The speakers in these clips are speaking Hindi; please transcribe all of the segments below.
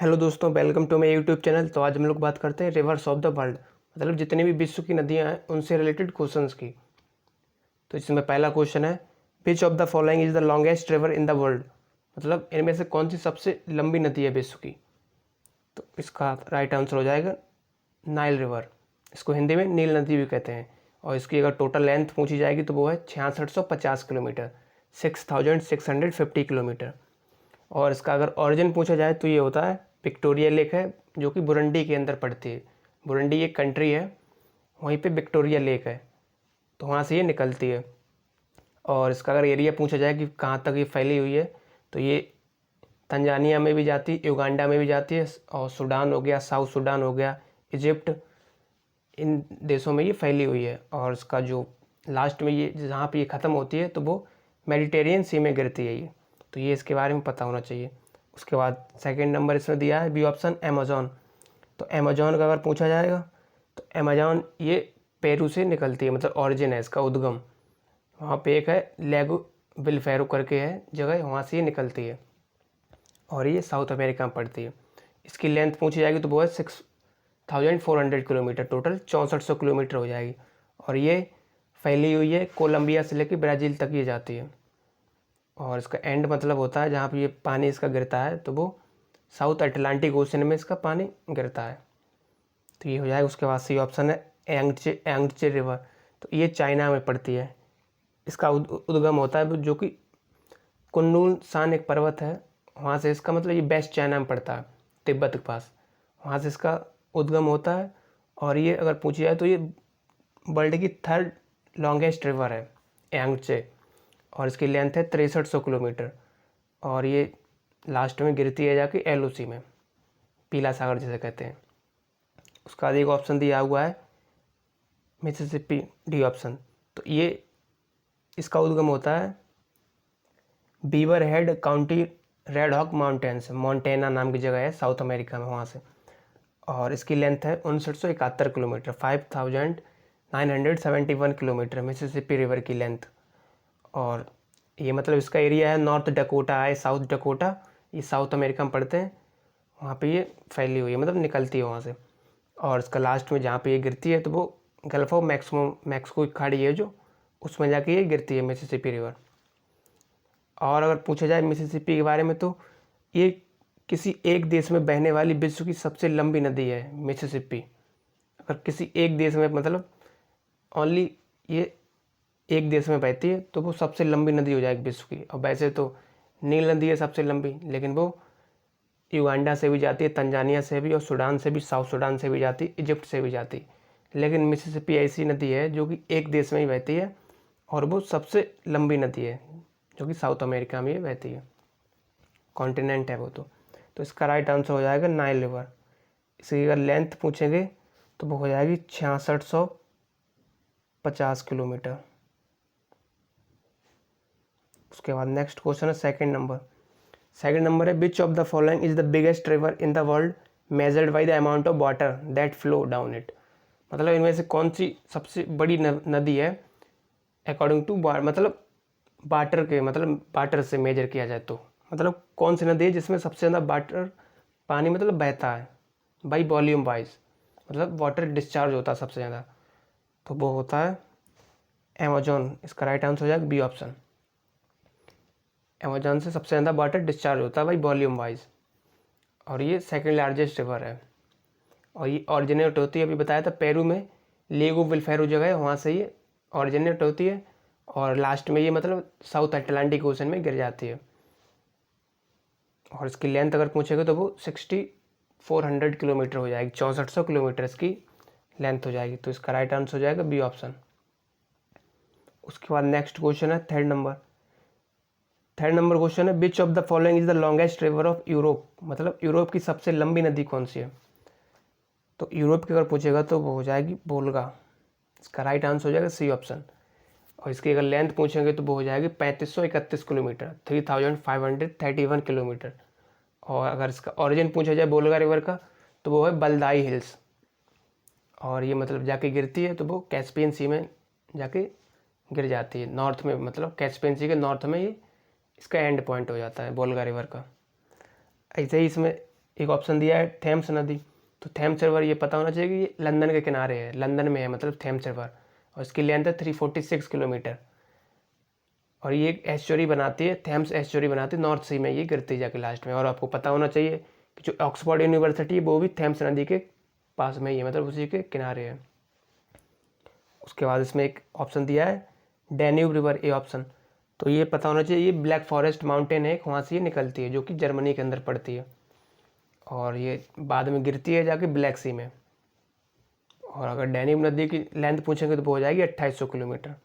हेलो दोस्तों, welcome to my YouTube channel. तो आज हम लोग बात करते हैं रिवर्स ऑफ द वर्ल्ड, मतलब जितनी भी विश्व की नदियां हैं उनसे रिलेटेड क्वेश्चंस की। तो इसमें पहला क्वेश्चन है, which of the following is the longest river in the world, मतलब इनमें से कौन सी सबसे लंबी नदी है विश्व की। तो इसका राइट आंसर हो जाएगा नाइल रिवर। इसको हिंदी में नील नदी भी कहते हैं। और इसकी अगर टोटल लेंथ पूछी जाएगी तो वो है 6650 किलोमीटर, 6650 किलोमीटर। और इसका अगर ओरिजिन पूछा जाए तो ये होता है विक्टोरिया लेक है, जो कि बुरुंडी के अंदर पड़ती है। बुरुंडी एक कंट्री है, वहीं पे विक्टोरिया लेक है, तो वहाँ से ये निकलती है। और इसका अगर एरिया पूछा जाए कि कहाँ तक ये फैली हुई है, तो ये तंजानिया में भी जाती है, युगांडा में भी जाती है, और सूडान हो गया, साउथ सूडान हो गया, इजिप्ट, इन देशों में ये फैली हुई है। और इसका जो लास्ट में ये जहाँ पे ये ख़त्म होती है तो वो मेडिटेरियन सी में गिरती है ये। तो ये इसके बारे में पता होना चाहिए। उसके बाद सेकंड नंबर इसमें दिया है बी ऑप्शन अमेजोन। तो अमेजोन का अगर पूछा जाएगा तो अमेजोन ये पेरू से निकलती है, मतलब ऑरिजिन है इसका, उद्गम वहाँ पे एक है लेगो विलफेरो करके है जगह, वहाँ से ये निकलती है और ये साउथ अमेरिका में पड़ती है। इसकी लेंथ पूछी जाएगी तो वो है 6400 किलोमीटर, टोटल 6400 किलोमीटर हो जाएगी। और ये फैली हुई है कोलंबिया से लेकर ब्राज़ील तक ये जाती है। और इसका एंड मतलब होता है जहाँ पे ये पानी इसका गिरता है तो वो साउथ अटलांटिक ओशन में इसका पानी गिरता है। तो ये हो जाएगा। उसके बाद सी ऑप्शन है यांगचे रिवर। तो ये चाइना में पड़ती है। इसका उद्गम होता है जो कि कुन्नुन शान एक पर्वत है, वहाँ से इसका मतलब ये वेस्ट चाइना में पड़ता है, तिब्बत के पास, वहाँ से इसका उद्गम होता है। और ये अगर पूछी जाए तो ये वर्ल्ड की थर्ड लॉन्गेस्ट रिवर है यांगचे, और इसकी लेंथ है 6300 किलोमीटर। और ये लास्ट में गिरती है जाके एलओसी में, पीला सागर जिसे कहते हैं। उसका एक ऑप्शन दिया हुआ है मिसिसिपी, डी ऑप्शन। तो ये इसका उद्गम होता है Beaverhead County, Red Hawk Mountains, Montana नाम की जगह है साउथ अमेरिका में, वहाँ से। और इसकी लेंथ है 5971 किलोमीटर, 5971 किलोमीटर मिसिसिपी रिवर की लेंथ। और ये मतलब इसका एरिया है नॉर्थ डकोटा है, साउथ डकोटा, ये साउथ अमेरिका में पड़ते हैं, वहाँ पे ये फैली हुई है, मतलब निकलती है वहाँ से। और इसका लास्ट में जहाँ पे ये गिरती है तो वो गल्फ ऑफ मैक्सिको की खाड़ी है जो, उसमें जाके ये गिरती है मिसिसिपी रिवर। और अगर पूछा जाए मिसिसिपी के बारे में तो ये किसी एक देश में बहने वाली विश्व की सबसे लंबी नदी है मिसिसिपी। अगर किसी एक देश में, मतलब ओनली ये एक देश में बहती है तो वो सबसे लंबी नदी हो जाएगी विश्व की। और वैसे तो नील नदी है सबसे लंबी, लेकिन वो युगांडा से भी जाती है, तंजानिया से भी, और सूडान से भी, साउथ सूडान से भी जाती है, इजिप्ट से भी जाती है। लेकिन मिसिसिपी ऐसी नदी है जो कि एक देश में ही बहती है और वो सबसे लंबी नदी है, जो कि साउथ अमेरिका में ही बहती है, कॉन्टिनेंट है वो। तो इसका राइट आंसर हो जाएगा नाइल रिवर। इसकी अगर लेंथ पूछेंगे तो वो हो जाएगी 6650 किलोमीटर। उसके बाद नेक्स्ट क्वेश्चन है सेकंड नंबर है which of the following is the biggest river in the world measured by the amount of water that flow down it, मतलब इनमें से कौन सी सबसे बड़ी नदी है अकॉर्डिंग टू, मतलब वाटर के, मतलब वाटर से मेजर किया जाए तो, मतलब कौन सी नदी है जिसमें सबसे ज़्यादा वाटर, पानी मतलब बहता है बाई वॉल्यूम वाइज, मतलब वाटर डिस्चार्ज होता है सबसे ज़्यादा, तो वो होता है अमेजोन। इसका राइट आंसर हो जाएगा बी ऑप्शन। अमेजोन से सबसे ज़्यादा वाटर डिस्चार्ज होता है बाई वॉल्यूम वाइज, और ये सेकंड लार्जेस्ट रिवर है। और ये ऑरिजिनेट होती है, अभी बताया था पेरू में, लेगो विलफेरो जगह है, वहाँ से ये ऑरिजिनेट होती है। और लास्ट में ये मतलब साउथ अटलांटिक ओशन में गिर जाती है। और इसकी लेंथ अगर पूछेगा तो वो 6400 किलोमीटर हो जाएगी, 6400 किलोमीटर इसकी लेंथ हो जाएगी। तो इसका राइट आंसर हो जाएगा बी ऑप्शन। उसके बाद नेक्स्ट क्वेश्चन है थर्ड नंबर क्वेश्चन है which of the following is the longest river of Europe, मतलब यूरोप की सबसे लंबी नदी कौन सी है। तो यूरोप की अगर पूछेगा तो वो हो जाएगी वोल्गा। इसका राइट आंसर हो जाएगा सी ऑप्शन। और इसकी अगर लेंथ पूछेंगे तो वो हो जाएगी 3531 किलोमीटर, 3531 किलोमीटर। और अगर इसका ओरिजिन पूछा जाए वोल्गा रिवर का तो वो है बलदाई हिल्स। और ये मतलब जाके गिरती है तो वो कैस्पियन सी में जाके गिर जाती है, नॉर्थ में, मतलब कैस्पियन सी के नॉर्थ में ये इसका एंड पॉइंट हो जाता है वोल्गा रिवर का। ऐसे ही इसमें एक ऑप्शन दिया है थेम्स नदी, तो थेम्स रिवर ये पता होना चाहिए कि ये लंदन के किनारे है, लंदन में है मतलब थेम्स रिवर, और इसकी लेंथ है 346 किलोमीटर। और ये एक एस्चुरी बनाती है, थेम्स एस्चुरी बनाती है, नॉर्थ सी में ये गिरती है जाके लास्ट में। और आपको पता होना चाहिए कि जो ऑक्सफोर्ड यूनिवर्सिटी है वो भी थेम्स नदी के पास में ही है, मतलब उसी के किनारे है। उसके बाद इसमें एक ऑप्शन दिया है डैन्यूब रिवर, ए ऑप्शन, तो ये पता होना चाहिए ये ब्लैक फॉरेस्ट माउंटेन है, वहाँ से ये निकलती है जो कि जर्मनी के अंदर पड़ती है, और ये बाद में गिरती है जाके ब्लैक सी में। और अगर डैन्यूब नदी की लेंथ पूछेंगे तो वो हो जाएगी 2800 किलोमीटर।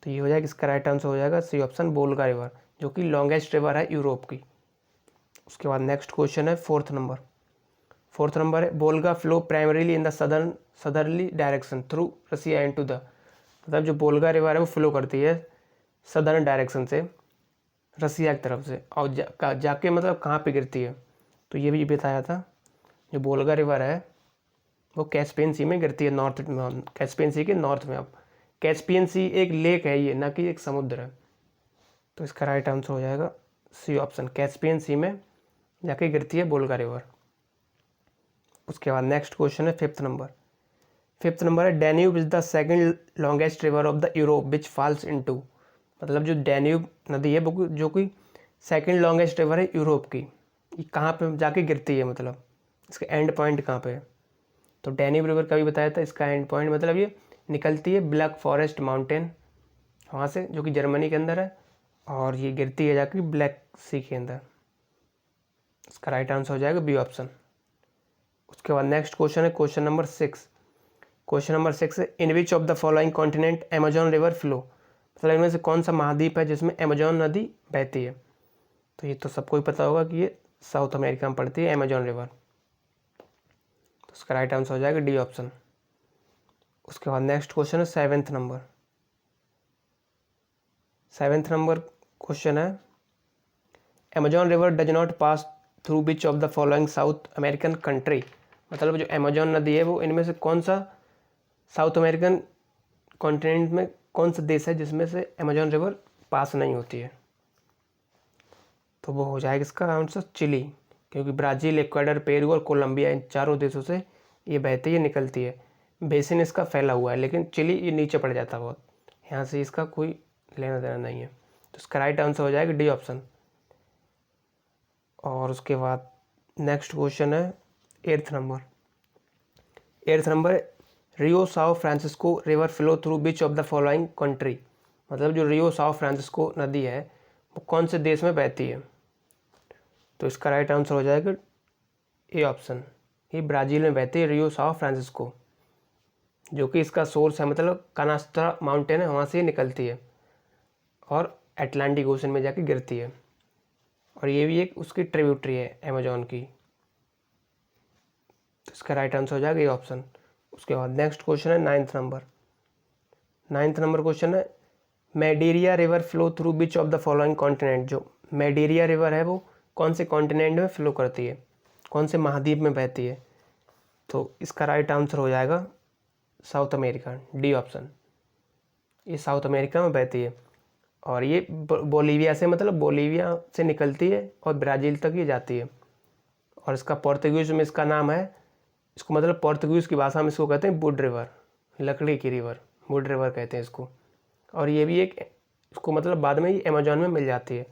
तो ये हो जाएगा, इसका राइट आंसर हो जाएगा सी ऑप्शन वोल्गा रिवर, जो कि लॉन्गेस्ट रिवर है यूरोप की। उसके बाद नेक्स्ट क्वेश्चन है फोर्थ नंबर है Volga flow primarily in the southerly direction through Russia into the, मतलब जो वोल्गा रिवर है वो फ्लो करती है सदर्न डायरेक्शन से रसिया की तरफ से, और जाके मतलब कहाँ पे गिरती है, तो ये भी बताया था। जो वोल्गा रिवर है वो कैस्पियन सी में गिरती है, नॉर्थ में, कैस्पियन सी के नॉर्थ में। अब कैस्पियन सी एक लेक है ये, ना कि एक समुद्र है, तो इसका राइट आंसर हो जाएगा सी ऑप्शन, कैस्पियन सी में जाके गिरती है वोल्गा रिवर। उसके बाद नेक्स्ट क्वेश्चन है फिफ्थ नंबर है Danube is the second longest river of the Europe which falls into, मतलब जो डैन्यूब नदी है वो जो कि सेकंड लॉन्गेस्ट रिवर है यूरोप की, ये कहाँ पे जाके गिरती है, मतलब इसका एंड पॉइंट कहाँ पे है। तो डैन्यूब रिवर का भी बताया था, इसका एंड पॉइंट मतलब ये निकलती है ब्लैक फॉरेस्ट माउंटेन वहाँ से, जो कि जर्मनी के अंदर है, और ये गिरती है जाके ब्लैक सी के अंदर। इसका राइट आंसर हो जाएगा बी ऑप्शन। उसके बाद नेक्स्ट क्वेश्चन है क्वेश्चन नंबर 6 है in which of the following continent Amazon river flow, मतलब इनमें से कौन सा महाद्वीप है जिसमें अमेजॉन नदी बहती है। तो ये तो सबको ही पता होगा कि ये साउथ अमेरिका में पड़ती है अमेजॉन रिवर, तो उसका राइट आंसर हो जाएगा डी ऑप्शन। उसके बाद नेक्स्ट क्वेश्चन है सेवेंथ नंबर क्वेश्चन है Amazon river does not pass through which of the following south American country, मतलब जो अमेजॉन नदी है वो इनमें से कौन सा साउथ अमेरिकन कॉन्टिनेंट में कौन सा देश है जिसमें से अमेजॉन रिवर पास नहीं होती है। तो वो हो जाएगा इसका आंसर चिली, क्योंकि ब्राज़ील, इक्वाडोर, पेरू और कोलंबिया, इन चारों देशों से ये बहती है निकलती है। बेसिन इसका फैला हुआ है, लेकिन चिली ये नीचे पड़ जाता है बहुत, यहाँ से इसका कोई लेना देना नहीं है, तो इसका राइट आंसर हो जाएगा डी ऑप्शन। और उसके बाद नेक्स्ट क्वेश्चन है eighth number Rio Sao Francisco river flow through which of the following country, मतलब जो रियो साओ फ्रांसिस्को नदी है वो कौन से देश में बहती है। तो इसका राइट आंसर हो जाएगा ए ऑप्शन, ये ब्राज़ील में बहती है रियो साओ फ्रांसिस्को, जो कि इसका सोर्स है मतलब कानास्त्रा माउंटेन है, वहाँ से निकलती है और अटलांटिक ओशन में जाके गिरती है, और ये भी एक उसकी ट्रिब्यूटरी है अमेजॉन की। तो इसका राइट आंसर हो जाएगा ए ऑप्शन। उसके बाद नेक्स्ट क्वेश्चन है नाइन्थ नंबर क्वेश्चन है Madeira river flow through which of the following continent, जो मेडीरिया रिवर है वो कौन से कॉन्टिनेंट में फ्लो करती है, कौन से महाद्वीप में बहती है। तो इसका राइट आंसर हो जाएगा साउथ अमेरिका, डी ऑप्शन, ये साउथ अमेरिका में बहती है, और ये बोलीविया से, मतलब बोलीविया से निकलती है और ब्राज़ील तक ये जाती है। और इसका पोर्तुगीज में इसका नाम है, इसको मतलब पोर्तुगीज़ की भाषा में इसको कहते हैं वुड रिवर, लकड़ी की रिवर, वुड रिवर कहते हैं इसको। और ये भी एक, इसको मतलब बाद में ये अमेजॉन में मिल जाती है।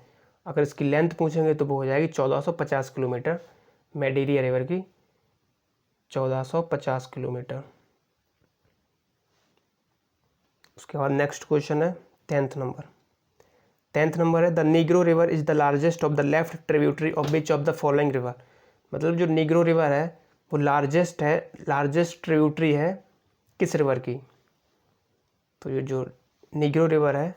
अगर इसकी लेंथ पूछेंगे तो वो हो जाएगी 1450 किलोमीटर, मेडीरिया रिवर की 1450 किलोमीटर। उसके बाद नेक्स्ट क्वेश्चन है टेंथ नंबर है the Negro river is the largest of the left tributary of which of the following river, मतलब जो नीग्रो रिवर है वो लार्जेस्ट ट्रिब्यूटरी है किस रिवर की। तो ये जो नीग्रो रिवर है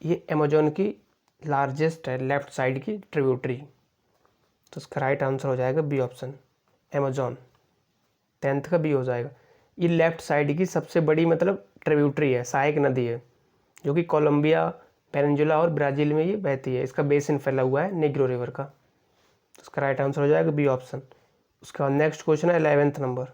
ये अमेजॉन की लार्जेस्ट है लेफ्ट साइड की ट्रिब्यूटरी, तो इसका राइट आंसर हो जाएगा बी ऑप्शन, अमेजॉन। 10th का बी हो जाएगा। ये लेफ्ट साइड की सबसे बड़ी मतलब ट्रिब्यूटरी है, सहायक नदी है, जो कि कोलंबिया, पेनिनसुला और ब्राज़ील में ये बहती है। इसका बेसिन फैला हुआ है नीग्रो रिवर का, तो इसका राइट आंसर हो जाएगा बी ऑप्शन। उसके बाद नेक्स्ट क्वेश्चन है 11th नंबर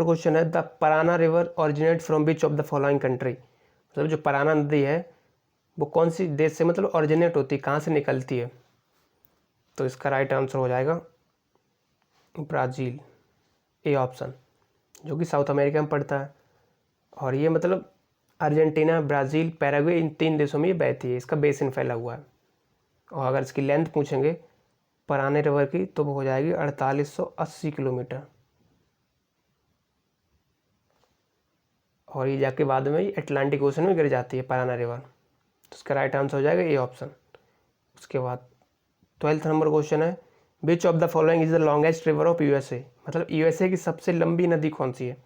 क्वेश्चन है the Parana river originate from which of the following country, मतलब जो पराना नदी है वो कौन सी देश से मतलब ऑरिजिनेट होती है, कहाँ से निकलती है। तो इसका राइट आंसर हो जाएगा ब्राज़ील, ए ऑप्शन, जो कि साउथ अमेरिका में पड़ता है। और ये मतलब अर्जेंटीना, ब्राज़ील, पैराग्वे, इन 3 देशों में ये बहती है, इसका बेसिन फैला हुआ है। और अगर इसकी लेंथ पूछेंगे पराने रिवर की तो वो हो जाएगी 4880 किलोमीटर। और ये जाके बाद में अटलांटिक ओशन में गिर जाती है पराना रिवर। तो इसका राइट आंसर हो जाएगा ए ऑप्शन। उसके बाद 12th नंबर क्वेश्चन है, which of the following is the longest river of USA. मतलब यूएसए की सबसे लंबी नदी कौन सी है?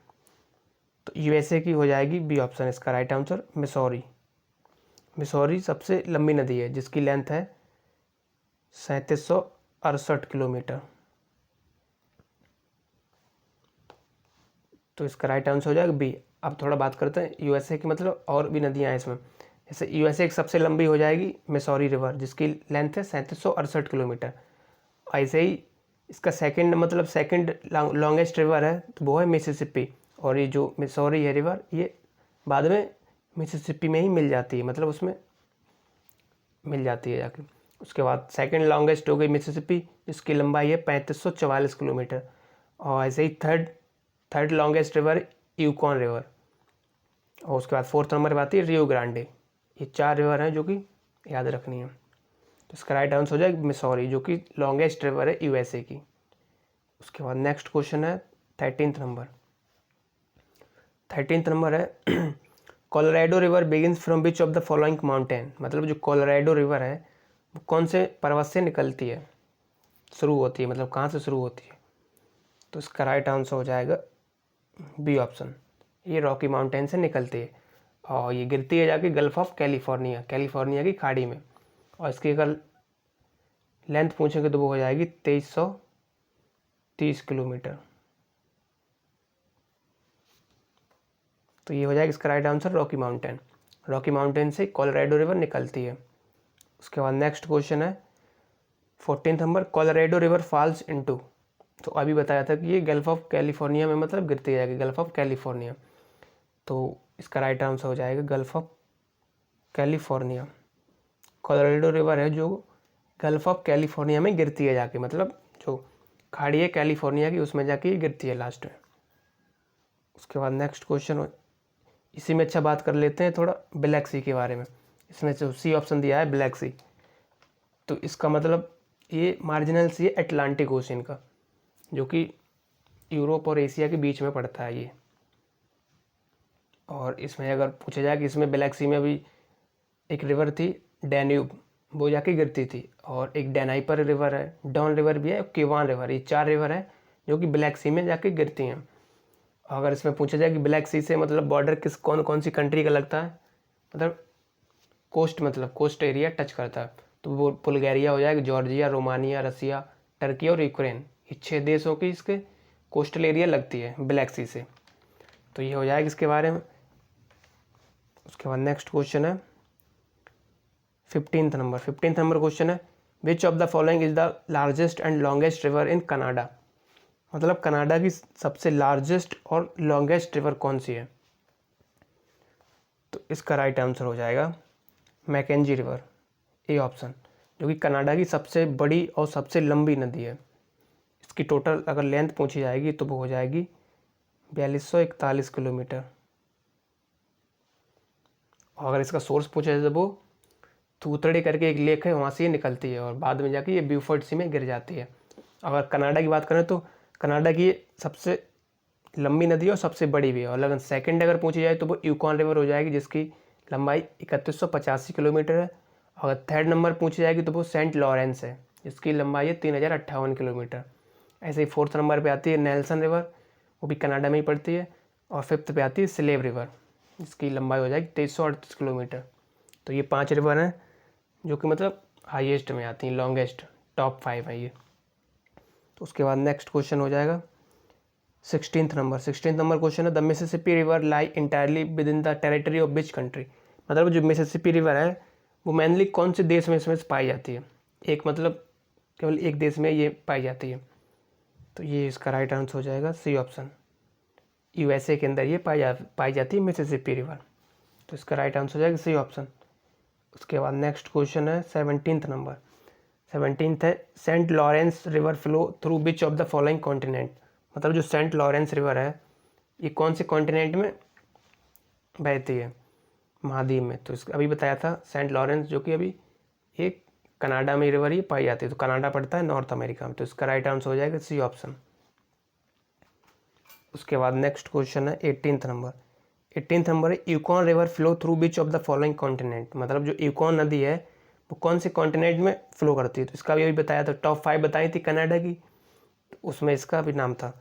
तो यूएसए की हो जाएगी बी ऑप्शन, इसका राइट आंसर मिसौरी। मिसौरी सबसे लंबी नदी है जिसकी लेंथ है 3768 किलोमीटर। तो इसका राइट आंसर हो जाएगा बी। अब थोड़ा बात करते हैं यूएसए की, मतलब और भी नदियाँ हैं इसमें। जैसे यूएसए की सबसे लंबी हो जाएगी मिसौरी रिवर जिसकी लेंथ है 3768 किलोमीटर। ऐसे ही इसका सेकंड मतलब सेकंड लॉन्गेस्ट रिवर है तो वो है मिसिसिपी। और ये जो मिसौरी है रिवर ये बाद में मिसिसिपी में ही मिल जाती है, मतलब उसमें मिल जाती है जाके। उसके बाद सेकंड लॉन्गेस्ट हो गई मिसिसिपी जिसकी लंबाई है 3544 किलोमीटर। और ऐसे ही third longest river Yukon river. और उसके बाद 4th नंबर पर आती है रियो ग्रांडे। ये 4 रिवर हैं जो कि याद रखनी है। तो इसका राइट आंसर हो जाएगा मिसौरी, जो कि लॉन्गेस्ट रिवर है यूएसए की। उसके बाद नेक्स्ट क्वेश्चन है 13th नंबर। 13th नंबर है Colorado river begins from which of the following mountain. मतलब जो कोलोराडो रिवर है वो कौन से पर्वत से निकलती है, शुरू होती है, मतलब कहाँ से शुरू होती है? तो इसका राइट आंसर हो जाएगा बी ऑप्शन, ये रॉकी माउंटेन से निकलती है। और ये गिरती है जाके गल्फ ऑफ कैलिफोर्निया, कैलिफोर्निया की खाड़ी में। और इसकी अगर लेंथ पूछेंगे तो वो हो जाएगी 2330 किलोमीटर। तो ये हो जाएगा इसका right answer Rocky mountain. Rocky mountain से कोलोराडो रिवर निकलती है। उसके बाद नेक्स्ट क्वेश्चन है 14th number, Colorado river falls into. तो अभी बताया था कि ये गल्फ ऑफ कैलिफोर्निया में मतलब गिरती जाएगी, गल्फ ऑफ कैलिफोर्निया। तो इसका राइट आंसर हो जाएगा gulf of California. Colorado river है जो गल्फ ऑफ कैलिफोर्निया में गिरती है जाके, मतलब जो खाड़ी है कैलिफोर्निया की उसमें जाके ये गिरती है लास्ट में। उसके बाद नेक्स्ट क्वेश्चन इसी में अच्छा बात कर लेते हैं थोड़ा ब्लैक सी के बारे में। इसमें जो सी ऑप्शन दिया है ब्लैक सी, तो इसका मतलब ये मार्जिनल सी है अटलांटिक ओशन का, जो कि यूरोप और एशिया के बीच में पड़ता है ये। और इसमें अगर पूछा जाए कि इसमें ब्लैक सी में भी एक रिवर थी डैन्यूब, वो जाके गिरती थी। और एक डैनाइपर रिवर है, डॉन रिवर भी है, केवान रिवर, ये 4 रिवर है जो कि ब्लैक सी में जाके गिरती हैं। अगर इसमें पूछा जाए कि ब्लैक सी से मतलब बॉर्डर किस कौन कौन सी कंट्री का लगता है, मतलब कोस्ट, मतलब कोस्ट एरिया टच करता है, तो वो बुल्गारिया हो जाएगा, जॉर्जिया, रोमानिया, रसिया, टर्की और यूक्रेन, ये 6 देशों की इसके कोस्टल एरिया लगती है ब्लैक सी से। तो ये हो जाएगा इसके बारे में। उसके बाद नेक्स्ट क्वेश्चन है 15th number. 15th number question है which of the following is the largest and longest river in Canada. मतलब कनाडा की सबसे लार्जेस्ट और लॉन्गेस्ट रिवर कौन सी है? तो इसका राइट आंसर हो जाएगा मैकेंजी रिवर, ए ऑप्शन, जो कि कनाडा की सबसे बड़ी और सबसे लंबी नदी है। इसकी टोटल अगर लेंथ पूछी जाएगी तो वो हो जाएगी 4241 किलोमीटर। और अगर इसका सोर्स पूछा जाए तो वो थूथड़ी करके एक लेक है, वहाँ से ये निकलती है और बाद में जाके ये ब्यूफोर्ड सी में गिर जाती है। अगर कनाडा की बात करें तो कनाडा की सबसे लंबी नदी है और सबसे बड़ी भी है। और अगर सेकंड अगर पूछी जाए तो वो यूकॉन रिवर हो जाएगी जिसकी लंबाई 3185 किलोमीटर है। अगर थर्ड नंबर पूछी जाएगी तो वो सेंट लॉरेंस है जिसकी लंबाई है 3058 किलोमीटर। ऐसे ही 4th नंबर पे आती है नेल्सन रिवर, वो भी कनाडा में ही पड़ती है। और 5th पे आती है स्लेव रिवर जिसकी लंबाई हो जाएगी 2338 किलोमीटर। तो ये 5 रिवर हैं जो कि मतलब हाईएस्ट में आती हैं, लॉन्गेस्ट, टॉप 5 है ये। तो उसके बाद नेक्स्ट क्वेश्चन हो जाएगा 16th number. 16th number question है the Mississippi river lie entirely within the territory of which country. मतलब जो मिसिसिपी रिवर है वो मेनली कौन से देश में इसमें पाई जाती है? एक मतलब केवल एक देश में ये पाई जाती है। तो ये इसका राइट आंसर हो जाएगा सी ऑप्शन, यूएसए के अंदर ये पाई जाती है मिसिसिपी रिवर। तो इसका राइट आंसर हो जाएगा सी ऑप्शन। उसके बाद नेक्स्ट क्वेश्चन है 17th नंबर। 17th है Saint Lawrence river flow through which of the following continent, मतलब जो सेंट लॉरेंस रिवर है ये कौन से कॉन्टिनेंट में बहती है, महाद्वीप में। तो इसका अभी बताया था सेंट लॉरेंस, जो कि अभी एक कनाडा में रिवर ही पाई जाती है, तो कनाडा पड़ता है नॉर्थ अमेरिका में, तो इसका राइट आंसर हो जाएगा सी ऑप्शन। उसके बाद नेक्स्ट क्वेश्चन है 18th नंबर। 18th नंबर है Yukon river flow through which of the following continent, मतलब जो यूकॉन नदी है वो कौन से कॉन्टिनेंट में फ्लो करती है। तो इसका भी अभी बताया था, टॉप 5 बताई थी कनाडा की, तो उसमें इसका भी नाम था,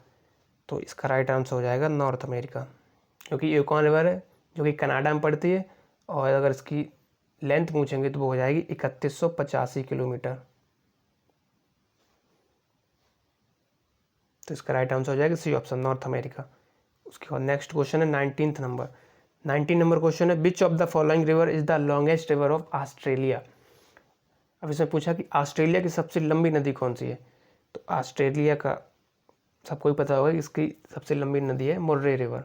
तो इसका राइट आंसर हो जाएगा नॉर्थ अमेरिका, क्योंकि यूकॉन रिवर है जो कि कनाडा में पड़ती है, और अगर इसकी लेंथ पूछेंगे तो वो हो जाएगी 3185 किलोमीटर, तो इसका राइट आंसर हो जाएगा सी ऑप्शन नॉर्थ अमेरिका। उसके बाद नेक्स्ट क्वेश्चन है 19th नंबर। 19 नंबर क्वेश्चन है which of the following river is the longest river of Australia. अब इसमें पूछा कि ऑस्ट्रेलिया की सबसे लंबी नदी कौन सी है, तो ऑस्ट्रेलिया का सबको ही पता होगा कि इसकी सबसे लंबी नदी है मुर्रे रिवर,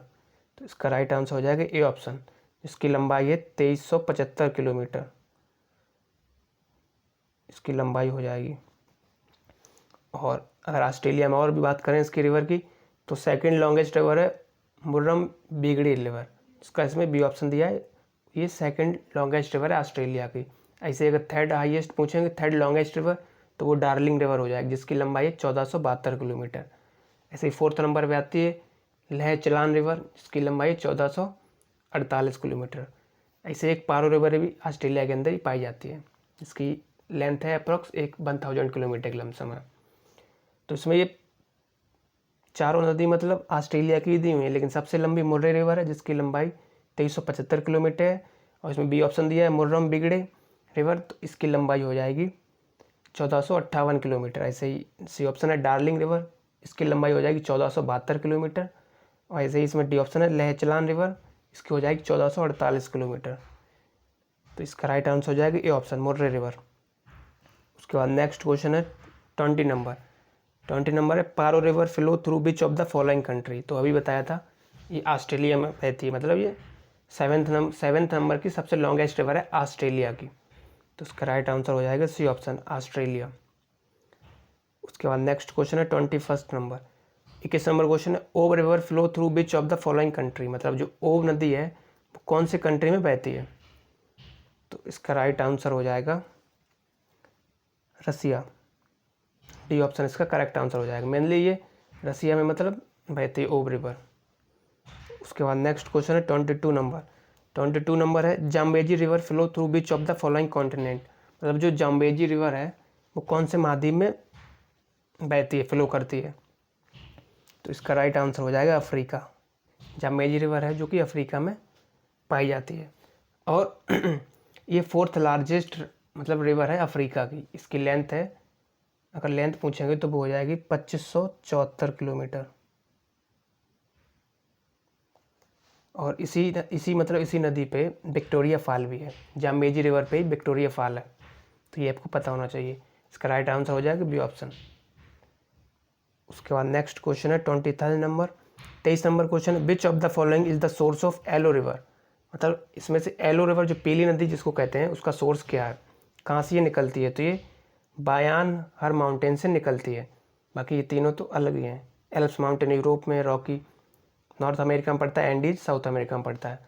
तो इसका राइट आंसर हो जाएगा ए ऑप्शन, इसकी लंबाई है 2375 किलोमीटर, इसकी लंबाई हो जाएगी। और अगर ऑस्ट्रेलिया में और भी बात करें इसकी रिवर की, तो सेकंड लॉन्गेस्ट रिवर है मुर्रम बिगड़ी रिवर, इसका इसमें बी ऑप्शन दिया है, ये सेकंड लॉन्गेस्ट रिवर है ऑस्ट्रेलिया की। ऐसे अगर थर्ड हाईएस्ट पूछेंगे, थर्ड लॉन्गेस्ट रिवर, तो वो डार्लिंग रिवर हो जाएगी, जिसकी लंबाई है 1472 किलोमीटर। ऐसे ही फोर्थ नंबर पे आती है लह चलान रिवर, जिसकी लंबाई है 1448 किलोमीटर। ऐसे एक पारो रिवर भी ऑस्ट्रेलिया के अंदर ही पाई जाती है, जिसकी लेंथ है अप्रॉक्स 1000 किलोमीटर के लमसम है। तो इसमें ये चारों नदी मतलब ऑस्ट्रेलिया की दी हुई है, लेकिन सबसे लंबी मुर्रे रिवर है, जिसकी लंबाई 2375 किलोमीटर है, और इसमें बी ऑप्शन दिया है मुर्रम बिगड़े रिवर, तो इसकी लंबाई हो जाएगी 1458 किलोमीटर। ऐसे ही सी ऑप्शन है डार्लिंग रिवर, इसकी लंबाई हो जाएगी 1472 किलोमीटर, और ऐसे ही इसमें डी ऑप्शन है लहचलान रिवर, इसकी हो जाएगी 1448 किलोमीटर, तो इसका राइट आंसर हो जाएगा ए ऑप्शन मुर्रे रिवर। उसके बाद नेक्स्ट क्वेश्चन है 20 नंबर। 20 नंबर है Paro river flow through which of the following country, तो अभी बताया था ये ऑस्ट्रेलिया में बहती है, मतलब ये सेवन्थ नंबर की सबसे लॉन्गेस्ट रिवर है ऑस्ट्रेलिया की, तो उसका राइट आंसर हो जाएगा सी ऑप्शन ऑस्ट्रेलिया। उसके बाद नेक्स्ट क्वेश्चन है 21 नंबर। 21 नंबर क्वेश्चन है ओब river flow through which of the following country, मतलब जो ओब नदी है वो कौन से कंट्री में बहती है, तो इसका राइट आंसर हो जाएगा रसिया, डी ऑप्शन इसका करेक्ट आंसर हो जाएगा। मेनली ये रसिया में मतलब बहती है ओब रिवर। उसके बाद नेक्स्ट क्वेश्चन है 22 नंबर। 22 नंबर है Zambezi river flow through which of the following continent, मतलब जो जाम्बेजी रिवर है वो कौन से महाद्वीप में बहती है, फ्लो करती है, तो इसका राइट आंसर हो जाएगा अफ्रीका। जाम्बेजी रिवर है जो कि अफ्रीका में पाई जाती है, और ये फोर्थ लार्जेस्ट मतलब रिवर है अफ्रीका की। इसकी लेंथ है, अगर लेंथ पूछेंगे तो वो हो जाएगी 2574 किलोमीटर, और इसी नदी पे विक्टोरिया फॉल भी है, जाम्बेजी रिवर पे ही विक्टोरिया फॉल है, तो ये आपको पता होना चाहिए। इसका राइट आंसर हो जाएगा बी ऑप्शन। उसके बाद नेक्स्ट क्वेश्चन है 23 number. 23 number question, which of the following is the source of yellow river, मतलब इसमें से एलो रिवर जो पीली नदी जिसको कहते हैं उसका सोर्स क्या है, कहाँ से ये निकलती है, तो ये बायान हर माउंटेन से निकलती है। बाकी ये तीनों तो अलग ही हैं, एल्प्स माउंटेन यूरोप में, रॉकी नॉर्थ अमेरिका में पड़ता है, एंडीज साउथ अमेरिका में पड़ता है।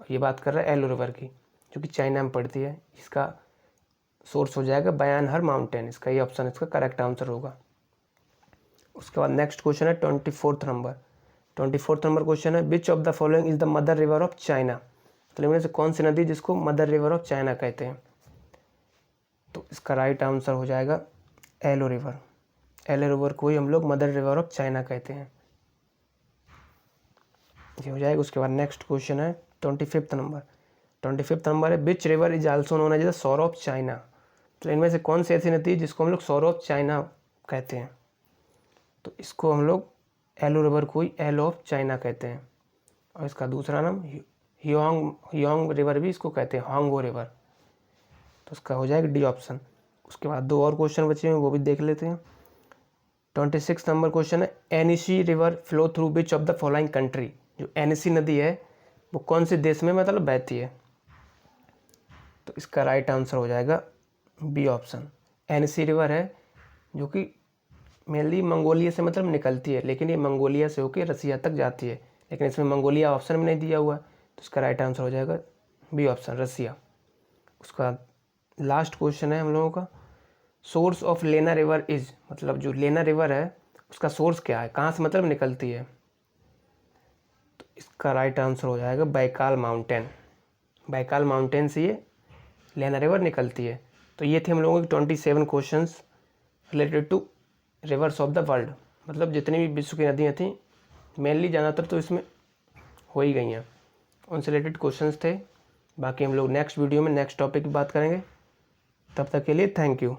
ये बात कर रहा है एलो रिवर की, जो कि चाइना में पड़ती है, इसका सोर्स हो जाएगा बयान हर माउंटेन, इसका ये ऑप्शन इसका करेक्ट आंसर होगा। उसके बाद नेक्स्ट क्वेश्चन है 24 नंबर। 24 नंबर क्वेश्चन है which of the following is the mother river of China, मतलब इनमें से कौन सी नदी जिसको मदर रिवर ऑफ चाइना कहते हैं, तो इसका राइट आंसर हो जाएगा एलो रिवर। एलो रिवर को ही हम लोग मदर रिवर ऑफ चाइना कहते हैं, ये हो जाएगा। उसके बाद नेक्स्ट क्वेश्चन है 25 नंबर। 25 नंबर है which river is also known as the sorrow of China, तो इनमें से कौन सी ऐसी नदी जिसको हम लोग सोर ऑफ चाइना कहते हैं, तो इसको हम लोग एलो रिवर को ही एलो ऑफ चाइना कहते हैं, और इसका दूसरा नाम ह्योंग रिवर भी इसको कहते हैं, हांगो रिवर, तो उसका हो जाएगा डी ऑप्शन। उसके बाद दो और क्वेश्चन बचे हैं, वो भी देख लेते हैं। 26 नंबर क्वेश्चन है Yenisei river flow through which of the following country, जो एनिसी नदी है वो कौन से देश में मतलब बहती है, तो इसका राइट आंसर हो जाएगा बी ऑप्शन, एनसी रिवर है जो कि मेनली मंगोलिया से मतलब निकलती है, लेकिन ये मंगोलिया से होकर रसिया तक जाती है, लेकिन इसमें मंगोलिया ऑप्शन में नहीं दिया हुआ, तो इसका राइट आंसर हो जाएगा बी ऑप्शन, रसिया। उसका लास्ट क्वेश्चन है हम लोगों का, सोर्स ऑफ लेना रिवर इज, मतलब जो लेना रिवर है उसका सोर्स क्या है, कहाँ से मतलब निकलती है, तो इसका राइट आंसर हो जाएगा बैकाल माउंटेन। बैकाल माउंटेन से ये लेना रिवर निकलती है। तो ये थे हम लोगों के 27 questions related to rivers of the world, मतलब जितनी भी विश्व की नदियाँ थी मेनली ज़्यादातर तो इसमें हो ही गई हैं, उनसे रिलेटेड क्वेश्चंस थे। बाकी हम लोग नेक्स्ट वीडियो में नेक्स्ट टॉपिक की बात करेंगे। तब तक के लिए थैंक यू।